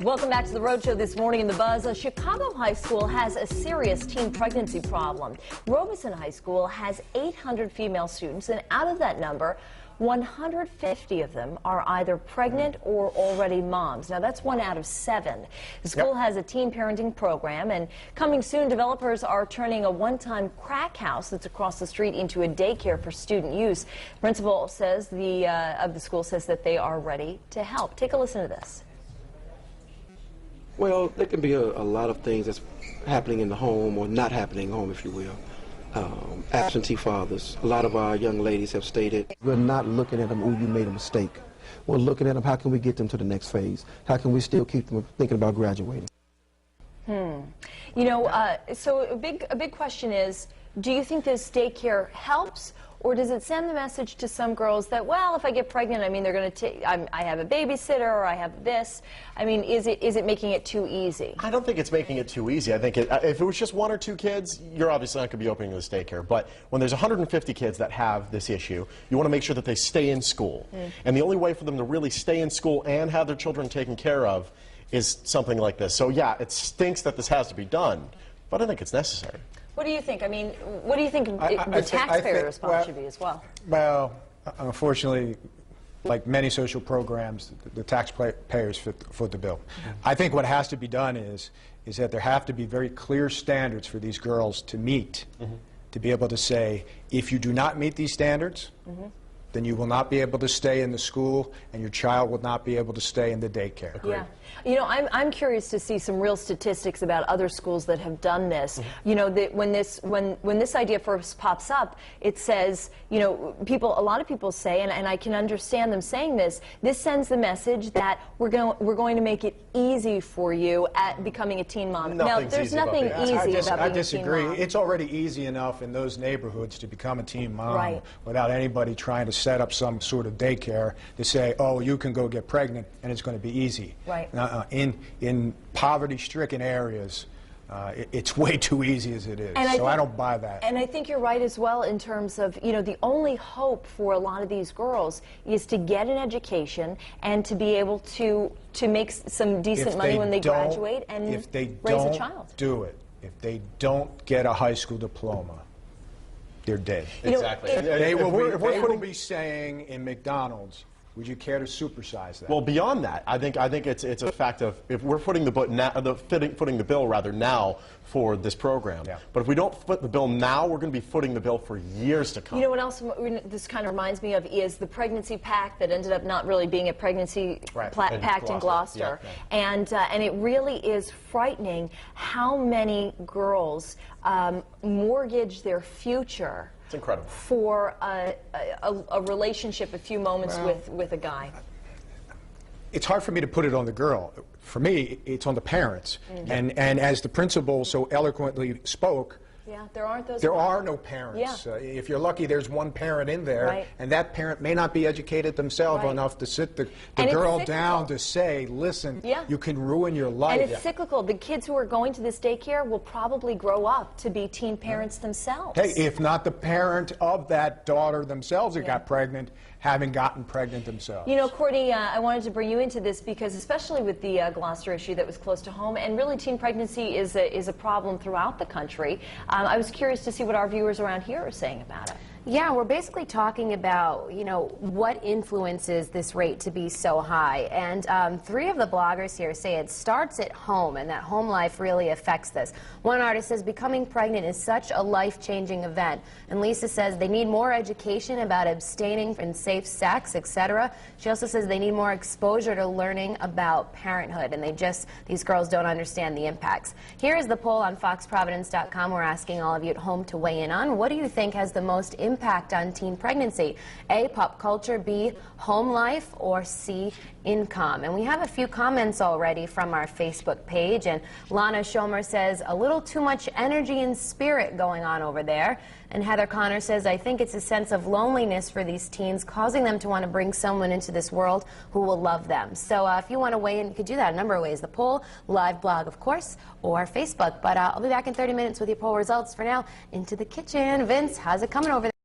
Welcome back to the Rhode Show this morning in the Buzz. A Chicago high school has a serious teen pregnancy problem. Robeson High School has 800 female students, and out of that number, 150 of them are either pregnant or already moms. Now, that's 1 out of 7. The school has a teen parenting program, and coming soon, developers are turning a one-time crack house that's across the street into a daycare for student use. The principal says of the school says that they are ready to help. Take a listen to this. Well, there can be a lot of things that's happening in the home or not happening in the home, if you will. Absentee fathers. A lot of our young ladies have stated, we're not looking at them, oh, you made a mistake. We're looking at them, how can we get them to the next phase? How can we still keep them thinking about graduating? You know, so a big question is, do you think this daycare helps, or does it send the message to some girls that, well, if I get pregnant, I mean, they're going to take, I have a babysitter, or I have this? I mean, is it making it too easy? I don't think it's making it too easy. I think if it was just 1 or 2 kids, you're obviously not going to be opening this daycare. But when there's 150 kids that have this issue, you want to make sure that they stay in school. And the only way for them to really stay in school and have their children taken care of is something like this. So yeah, it stinks that this has to be done, but I think it's necessary. What do you think? I mean, what do you think the taxpayer response should be as well? Well, unfortunately, like many social programs, the taxpayers foot the bill. I think what has to be done is that there have to be very clear standards for these girls to meet, to be able to say, if you do not meet these standards, then you will not be able to stay in the school, and your child will not be able to stay in the daycare. Yeah. You know, I'm curious to see some real statistics about other schools that have done this. You know, that when this idea first pops up, it says, you know, a lot of people say, and I can understand them saying this sends the message that we're going to make it easy for you at becoming a teen mom. Now, there's nothing easy about being a teen mom. I disagree. It's already easy enough in those neighborhoods to become a teen mom without anybody trying to set up some sort of daycare to say, oh, you can go get pregnant and it's going to be easy. Right. In poverty-stricken areas, it's way too easy as it is. So I don't buy that. And I think you're right as well in terms of, you know, the only hope for a lot of these girls is to get an education and to be able to make some decent money when they graduate and raise a child. If they don't get a high school diploma, they're dead. Exactly. They will be saying in McDonald's, would you care to supersize that? Well, beyond that, I think it's a fact of, if we're footing the bill rather now for this program. But if we don't foot the bill now, we're going to be footing the bill for years to come. You know what else this kind of reminds me of is the pregnancy pact that ended up not really being a pregnancy pact in Gloucester. And it really is frightening how many girls mortgage their future incredible for a relationship, a few moments with a guy. It's hard for me to put it on the girl. For me, it's on the parents. And as the principal so eloquently spoke, there aren't those. There are no parents. If you're lucky, there's one parent in there, and that parent may not be educated themselves enough to sit the girl down to say, listen, you can ruin your life. And it's cyclical. The kids who are going to this daycare will probably grow up to be teen parents themselves. Hey, if not the parent of that daughter themselves that got pregnant, having gotten pregnant themselves. You know, Courtney, I wanted to bring you into this because, especially with the Gloucester issue that was close to home, and really teen pregnancy is a problem throughout the country. I was curious to see what our viewers around here are saying about it. Yeah, we're basically talking about, you know, what influences this rate to be so high. And 3 of the bloggers here say it starts at home, and that home life really affects this. One artist says becoming pregnant is such a life-changing event. And Lisa says they need more education about abstaining from safe sex, etc. She also says they need more exposure to learning about parenthood, and these girls don't understand the impacts. Here is the poll on FoxProvidence.com. We're asking all of you at home to weigh in on what do you think has the most impact on teen pregnancy? A, pop culture, B, home life, or C, income? And we have a few comments already from our Facebook page, and Lana Schomer says a little too much energy and spirit going on over there. And Heather Connor says, I think it's a sense of loneliness for these teens, causing them to want to bring someone into this world who will love them. So if you want to weigh in, you could do that a number of ways. The poll, live blog, of course, or Facebook. But I'll be back in 30 minutes with your poll results. For now, into the kitchen. Vince, how's it coming over there?